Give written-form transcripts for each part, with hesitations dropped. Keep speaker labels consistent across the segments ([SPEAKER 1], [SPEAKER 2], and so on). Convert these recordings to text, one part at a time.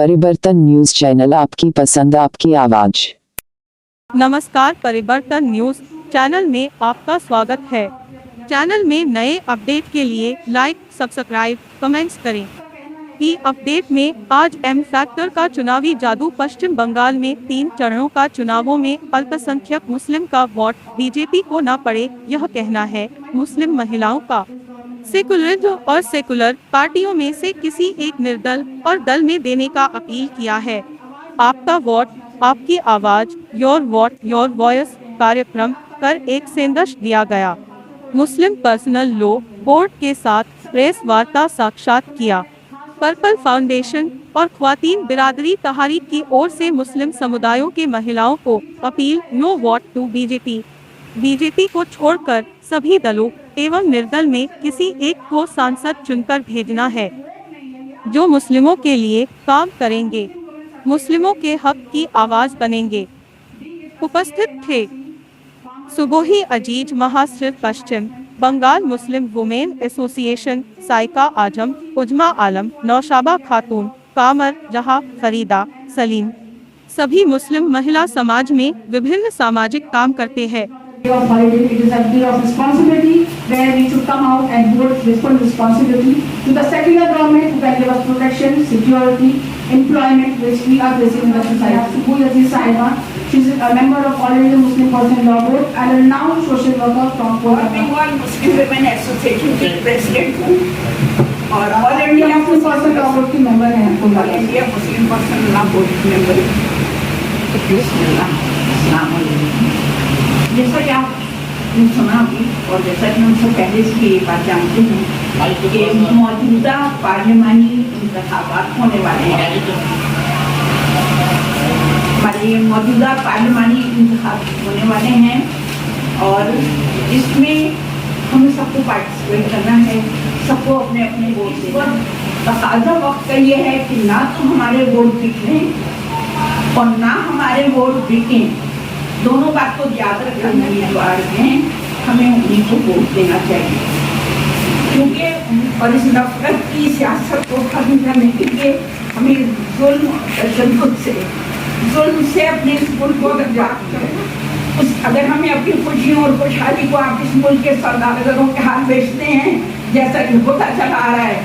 [SPEAKER 1] परिवर्तन news channel, आपकी पसंद आपकी आवाज।
[SPEAKER 2] नमस्कार, परिवर्तन न्यूज चैनल में आपका स्वागत है। चैनल में नए अपडेट के लिए लाइक, सब्सक्राइब, कमेंट्स करें। ई अपडेट में आज एम फैक्टर का चुनावी जादू। पश्चिम बंगाल में 3 चरणों का चुनावों में अल्पसंख्यक मुस्लिम का वोट बीजेपी को न पड़े, यह कहना है मुस्लिम महिलाओं का। सेकुलरिज्म और सेकुलर पार्टियों में से किसी एक निर्दल और दल में देने का अपील किया है। आपका वोट आपकी आवाज, योर वोट योर वॉइस कार्यक्रम कर एक संदेश दिया गया। मुस्लिम पर्सनल लॉ बोर्ड के साथ प्रेस वार्ता साक्षात किया। पर्पल फाउंडेशन और ख्वातीन बिरादरी तहरीक की ओर से मुस्लिम समुदायों के महिलाओं को अपील, no vote to BJP. BJP को छोड़कर सभी दलों एवं निर्दल में किसी एक को सांसद चुनकर भेजना है जो मुस्लिमों के लिए काम करेंगे, मुस्लिमों के हक की आवाज बनेंगे। उपस्थित थे सुबोही अजीज, महासचिव Paschim Bangal Muslim women association, Saika Azam, Uzma Alam, Naushaba Khatoon, Qamar जहां, फरीदा, सलीम। सभी मुस्लिम महिला समाज में विभिन्न सामाजिक काम करते हैं।
[SPEAKER 3] Of holiday, it is a day of responsibility where we should come out and vote with full responsibility to the secular government who can give us protection, security, employment which we are facing in the society. Subhu Aziz Sahiba, she is a member of All India Muslim Personnel Law Board and a renowned social worker from
[SPEAKER 4] Bengal Muslim Women Association की president हूँ और All India
[SPEAKER 3] Muslim Personnel Law Board की member हैं।
[SPEAKER 4] All India Muslim Personnel Law Board की member हूँ। जैसा कि आपने सुना भी और जैसा कि हम सब पहले से ये बात जानते हैं कि मौजूदा पार्लियामानी इंतखाबात होने वाले हैं। हमारे मौजूदा पार्लियामानी इंतखाब होने वाले हैं और इसमें हमें सबको पार्टिसिपेट करना है, सबको अपने अपने वोट देना। तकाज़ा वक्त का ये है कि ना तो हमारे वोट बिकें और ना हमारे वोट बिकें, दोनों बात को याद रखना उम्मीदवार हैं, हमें उन्हीं को वोट देना चाहिए। क्योंकि और इस नफरत की सियासत को खत्म करने के लिए हमें जुल्म से अपने इस मुल्क को अगर हमें अपनी खुशियों और खुशहाली को आप इस मुल्क के सौदागरों के हाथ बेचते हैं जैसा कि होता चला आ रहा है,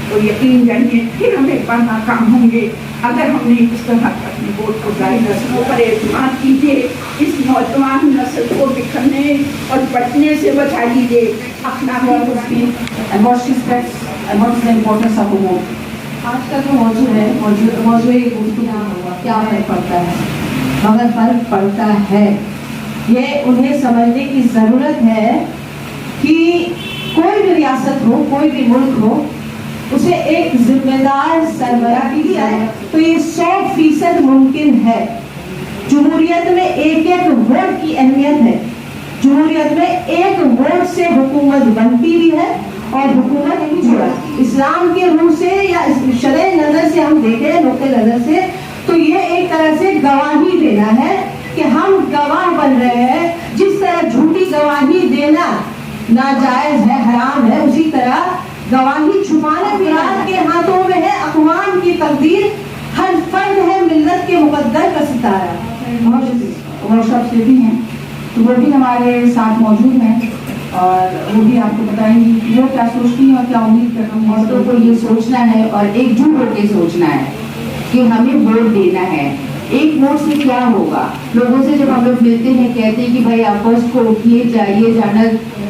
[SPEAKER 4] तो यकीन जानिए फिर हम एक बार नाकाम होंगे। अगर हमने इस तरह अपने वोट को जारी नस्लों पर एतमाद कीजिए, इस नौजवान नस्ल को बिखरने और बटने से बचा लीजिए।
[SPEAKER 3] आज का जो मौजूद है क्या फर्क पड़ता है, मगर फर्क पड़ता है। ये उन्हें समझने की जरूरत है कि कोई भी रियासत हो, कोई भी मुल्क हो, उसे एक जिम्मेदार सरबराह दी जाए तो ये 100% मुमकिन है। जमहूरियत में एक एक वोट की अहमियत है। जमहूरियत में एक वोट से हुकूमत बनती भी है और हुकूमत भी जुड़ा। इस्लाम के रूह से या शरई नजर से हम देखें, नुक्ते नजर से, तो ये एक तरह से गवाही देना है कि हम गवाह बन रहे हैं। जिस तरह झूठी गवाही देना नाजायज है, हराम है, उसी तरह गवाही छुपाना फिलहाल के हाथों में है। अक़वाम की तकदीर हर फर्द है, मिल्लत के मुक़द्दर का सितारा। वर्कशॉप से भी हैं तो वो भी हमारे साथ मौजूद हैं और वो भी आपको बताएंगी वो क्या सोचती हैं और क्या उम्मीद करती हैं।
[SPEAKER 5] औरतों को ये सोचना है और एकजुट होकर सोचना है कि हमें वोट देना है। एक वोट से क्या होगा? लोगों से जब हम लोग मिलते हैं कहते हैं कि भाई आप फर्स्ट को उठिए, जाइए, जाना।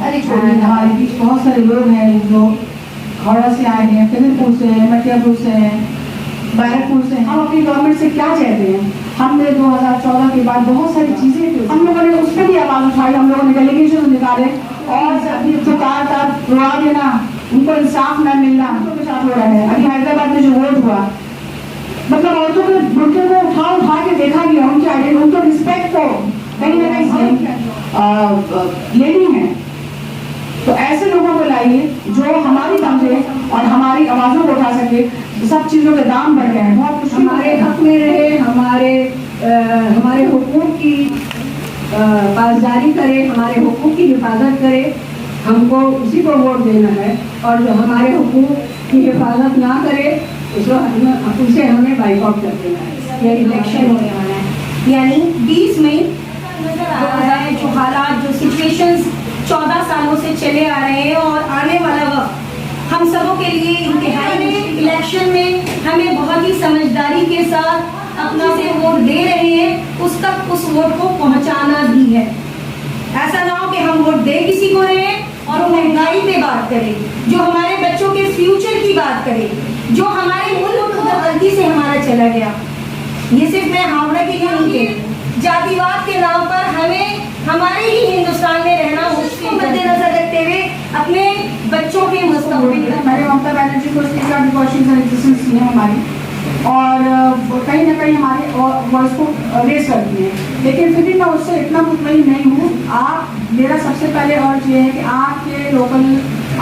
[SPEAKER 5] अरे छोड़िए,
[SPEAKER 3] हमारे बीच बहुत सारे लोग हैं जो खौड़ा से आए हैं, फिरोजपुर से हैं, मटियापुर से हैं, बैरकपुर से। हम अपनी गवर्नमेंट से क्या चाहते हैं? हमने 2014 के बाद बहुत सारी चीजें हम लोगों ने उस पर भी आवाज उठाई। हम लोगों ने डेलीगेशन निकाले और जो कहा रुआ देना, उनको इंसाफ न मिलना, उनके साथ हो रहा है। अभी हैदराबाद में जो वोट हुआ, मतलब औरतों के मुद्दे को उठा के देखा गया, उनके आइडेंटिटी, उनको रिस्पेक्ट को कहीं ना कहीं लेनी है। तो ऐसे लोगों को लाइए जो हमारी समझे और हमारी आवाजों को उठा सके। सब चीजों के दाम बढ़ गए हैं, बहुत कुछ हमारे हक में रहे, हमारे हुकूक की पासदारी करे, हमारे हुकूक की हिफाजत करे। हमको उसी को वोट देना है और जो हमारे हुकूक की हिफाजत ना करे जो उसे हमें बाइकआउट कर देना है। ये
[SPEAKER 6] इलेक्शन होने वाला है, यानी 20 मई 2000 जो हालात, जो सिचुएशंस 14 सालों से चले आ रहे हैं और आने वाला वक्त हम सबों के लिए इंतहाई इलेक्शन में हमें बहुत ही समझदारी के साथ अपना से वोट दे रहे हैं, उस तक उस वोट को पहुंचाना भी है। ऐसा ना हो कि हम वोट दे किसी को रहे और वो महंगाई पे बात करें, जो हमारे बच्चों के फ्यूचर की बात करें, जो हमारे मुल्क गलती से हमारा चला गया। ये सिर्फ मैं हावड़ा के लिए नहीं कह रही, जातिवाद के नाम पर हमें हमारे ही हिंदुस्तान में रहना, उसको मद्देनजर रखते हुए अपने बच्चों के मुस्तकबिल।
[SPEAKER 5] मैंने ममता बनर्जी को एग्जिस्टेंस की है हमारी, और कहीं ना कहीं हमारे वॉइस को रेस करती है, लेकिन फिर भी मैं उससे इतना मुतमईन नहीं हूँ। आप, मेरा सबसे पहले अर्ज ये है कि आपके लोकल,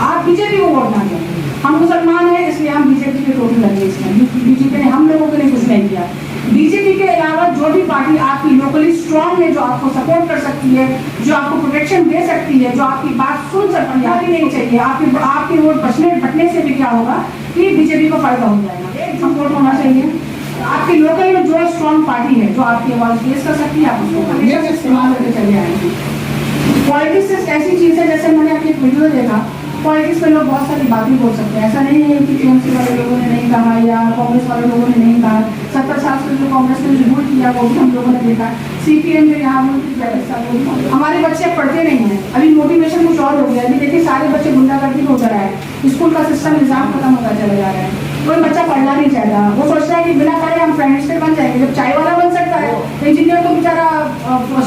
[SPEAKER 5] आप बीजेपी को वोट ना दें। हम मुसलमान हैं इसलिए हम बीजेपी के टोटल लगे इसमें। बीजेपी ने हम लोगों के लिए कुछ नहीं किया। बीजेपी के अलावा जो भी पार्टी आपकी लोकली स्ट्रांग है, जो आपको सपोर्ट कर सकती है, जो आपको प्रोटेक्शन दे सकती है, जो आपकी बात सुन सकती है, नहीं चाहिए। आपके वोट बटने से भी क्या होगा कि बीजेपी को फायदा हो जाएगा। एक सपोर्ट होना चाहिए। आपकी लोकल में जो स्ट्रांग पार्टी है, जो आपकी आवाज फेस कर सकती है, आप उसको इस्तेमाल करके चले आएंगे। पॉलिटिक्स ऐसी चीज है, जैसे मैंने अपनी वीडियो देखा, पॉलिटिक्स में लोग बहुत सारी बातें बोल सकते हैं। ऐसा नहीं है कि टीएमसी वाले लोगों ने नहीं कहा या कांग्रेस वाले लोगों ने नहीं कहा। 70 साल से जो कांग्रेस ने झूठ किया वो भी हम लोगों ने देखा। सीपीएम में यहाँ हमारे बच्चे पढ़ते नहीं हैं, अभी मोटिवेशन कुछ और हो गया। अभी देखिए सारे बच्चे गुंडागर्दी हो रहा है, स्कूल का सिस्टम निजाम खत्म होता चला जा रहा है। कोई बच्चा पढ़ना नहीं चाहता, वो सोचता है कि बिना पढ़े हम प्राइम बन जाएंगे। जब चाय वाला बन सकता है तो इंजीनियर तो बेचारा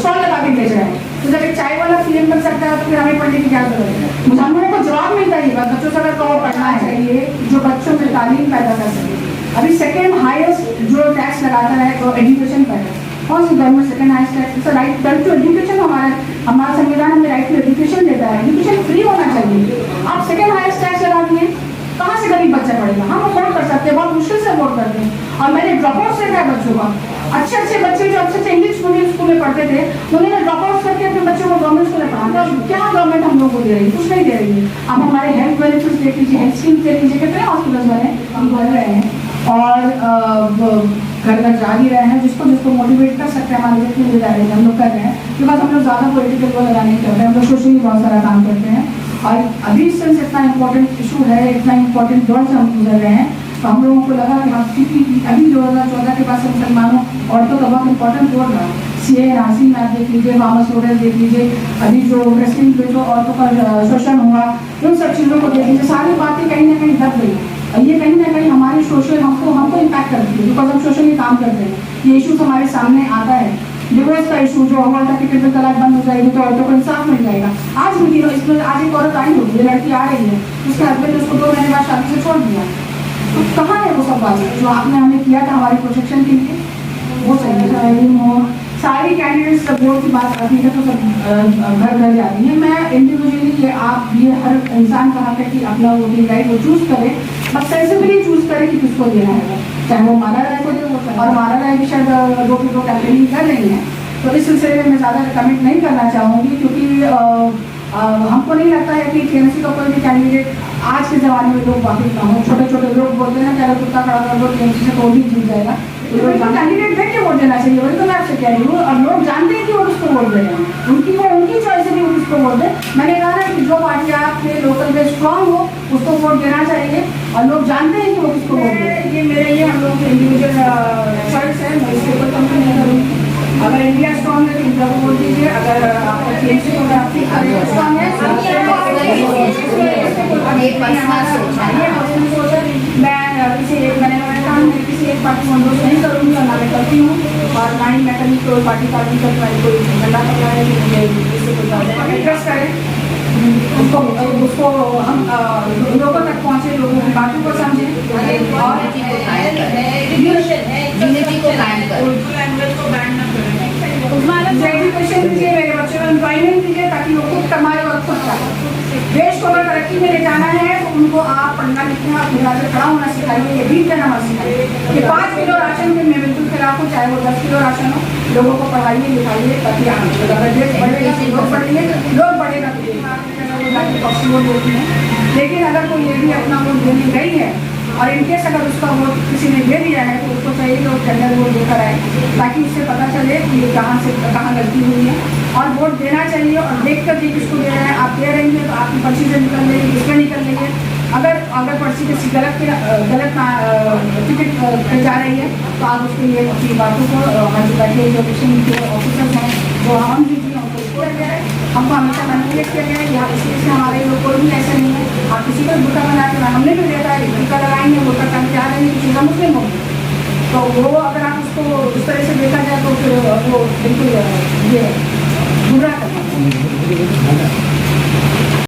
[SPEAKER 5] स्टॉल लगा के बेच रहा है, तो जब एक चाय वाला सीएम बन सकता है तो फिर हमें पढ़ने की क्या जरूरत है। मुझे हम लोगों को जवाब मिलता है बच्चों से, अगर कहो पढ़ना चाहिए जो बच्चों में तालीम पैदा कर सके। अभी सेकेंड हाईएस्ट जो टैक्स लगाता है वो एजुकेशन पर है। कौन सी government second highest tax? Right to education. हमारा संविधान हमें राइट टू एजुकेशन देता है, एजुकेशन फ्री होना चाहिए। आप सेकेंड हाईएस्ट टैक्स लगा दिए, कहाँ से गरीब बच्चा पढ़ेगा? हम अफोर्ड कर सकते हैं, बहुत मुश्किल से अफोर्ड करते हैं। और मैंने ड्रॉप आउट देखा है बच्चों का, अच्छे अच्छे बच्चे जो अच्छे इंग्लिश मीडियम स्कूल में पढ़ते थे, उन्होंने ड्रॉप आउट करके अपने बच्चों को गवर्नमेंट स्कूल में पढ़ाना। क्या गवर्नमेंट हम लोग को दे रही है? कुछ नहीं दे रही है। आप हमारे हेल्थ बेनिफिट्स देख लीजिए, हेल्थ स्कीम देख लीजिए, कितने हॉस्पिटल्स बने, हम बोल रहे हैं और घर घर जा भी रहे हैं। जिसको मोटिवेट कर सकते हैं हमारे जितने इदारे हम लोग कर रहे हैं, बिकॉज हम लोग ज़्यादा पोलिटिकल वो लगाने नहीं करते हैं, हम लोग सोशली बहुत सारा काम करते हैं। और अभी सिंस इतना इम्पोर्टेंट इशू है, इतना इम्पोर्टेंट दौर से हम गुजर रहे हैं, तो हम लोगों को लगा कि हम अभी 2014 के बाद से मुसलमानों औरतों का बहुत इंपॉर्टेंट रोल रहा। सीए राशि में आप देख लीजिए, वामस रोडर देख लीजिए, अभी जो रेस्लिंग पे जो औरतों का शोषण हुआ, उन सब चीज़ों को देख लीजिए, सारी बातें कहीं ना कहीं दब गई। ये कहीं ना कहीं हमारे सोशल हमको इम्पैक्ट करती है, बिकॉज हम सोशली काम करते हैं। ये इशूज हमारे सामने आता है। डिवोर्स का इशू जो औरत की ट्रिपल तलाक बंद हो जाएगी तो औरतों को इंसाफ मिल जाएगा। आज भी इसमें आज एक औरत आई होगी, लड़की आ रही है, उसके हस्बैंड ने उसको 2 महीने बाद शादी से छोड़ दिया। तो कहाँ है वो सब बातें जो आपने हमें किया था हमारी प्रोटेक्शन के लिए? वो चाहिए। सारी कैंडिडेट्स वोट की बात आती है तो सब घर घर जाती है। मैं इंडिविजुअली आप ये हर इंसान का हक है कि अपना वोटिंग राइट वो चूज करे, बस सेंसिबली चूज करे कि किसको देना है, चाहे वो माला राय को दे। और माला राय भी शायद 2 people कैंपेनिंग कर रही है, तो इस सिलसिले में मैं ज़्यादा कमेंट नहीं करना चाहूँगी, क्योंकि हमको नहीं लगता है कि टीएमसी का कोई भी कैंडिडेट आज के ज़माने में लोग वाकिफ ना हो। छोटे छोटे लोग बोलते हैं ना, कुत्ता खड़ा कर दो टीएमसी से तो भी जीत जाएगा। तो कैंडिडेट देख के वोट देना चाहिए, वही तो मैं आपसे कह रही हूँ। और लोग जानते हैं कि वो उसको वोट दे रहे हैं, उनकी चॉइस है कि वो किसको वोट दे। मैंने कहा ना कि जो पार्टी आपके लोकल में स्ट्रांग हो उसको वोट देना चाहिए, और लोग जानते हैं कि वो किसको वोट दे। ये मेरे लिए हम लोग इंडिविजुअल चॉइस है, मैं इसके ऊपर कमेंट नहीं करूँगी। अगर इंडिया स्ट्रांग है तो इंडिया को वोट दीजिए, अगर आपका टीएमसी को स्ट्रांग है मैं किसी एक पार्टी को अंदोज नहीं करूँगी और ना मैं करती हूँ, और ना ही मैं कभी कोई पार्टी का कोई झंडा पकड़ा है कि मुझे इससे कोई इंटरेस्ट करे। उसको हम लोगों तक पहुँचे, लोगों की बातों को समझें और एजुकेशन दीजिए, मेरे बच्चों को एम्प्लॉयमेंट दीजिए ताकि वो खुद कमाए और खुद खाए। देश को अगर तरक्की में ले जाना है तो उनको आप पढ़ना लिखना, अपने हाथ से खड़ा होना सिखाइए, ये भी करना मत सिखाइए। कि 5 किलो राशन के मैं बिल्कुल खिलाफ हूँ, चाहे वो 10 किलो राशन हो। लोगों को पढ़ाइए लिखाइए ताकि अगर देश बढ़ेगा लोग पढ़ेंगे, लोग बढ़ेगा तो वोट देती है। लेकिन अगर कोई ये भी अपना वोट देने गई है
[SPEAKER 6] और इनकेस अगर उसका वोट किसी ने दे दिया है तो उसको चाहिए कि वो टेंडर वोट देकर आए, ताकि उससे पता चले कि ये कहाँ गलती हुई है। और वोट देना चाहिए और देख कर जी किसको दे रहे हैं। आप दे रहेंगे तो आपकी पर्ची से निकल रही है, इसमें निकल रही है। अगर पर्ची किसी गलत टिकट पे जा रही है तो आप उसके लिए अपनी बातों को हमारे बैठे जो इलेक्शन के ऑफिसर्स हैं जो हम भी उनको रिपोर्ट किया गया है। हमको हमेशा मैनिपुलेट किया गया है कि इस चीज़ से हमारे लोग कोई भी ऐसा नहीं है। आप किसी को बुरा बना के हमने भी देखा है, टीका लगाएंगे वोटर कार्ड जा रहे हैं किसी का मुस्लिम होंगे, तो वो अगर आप उसको उस तरह से देखा जाए तो फिर वो बिल्कुल ये गुमराह करना।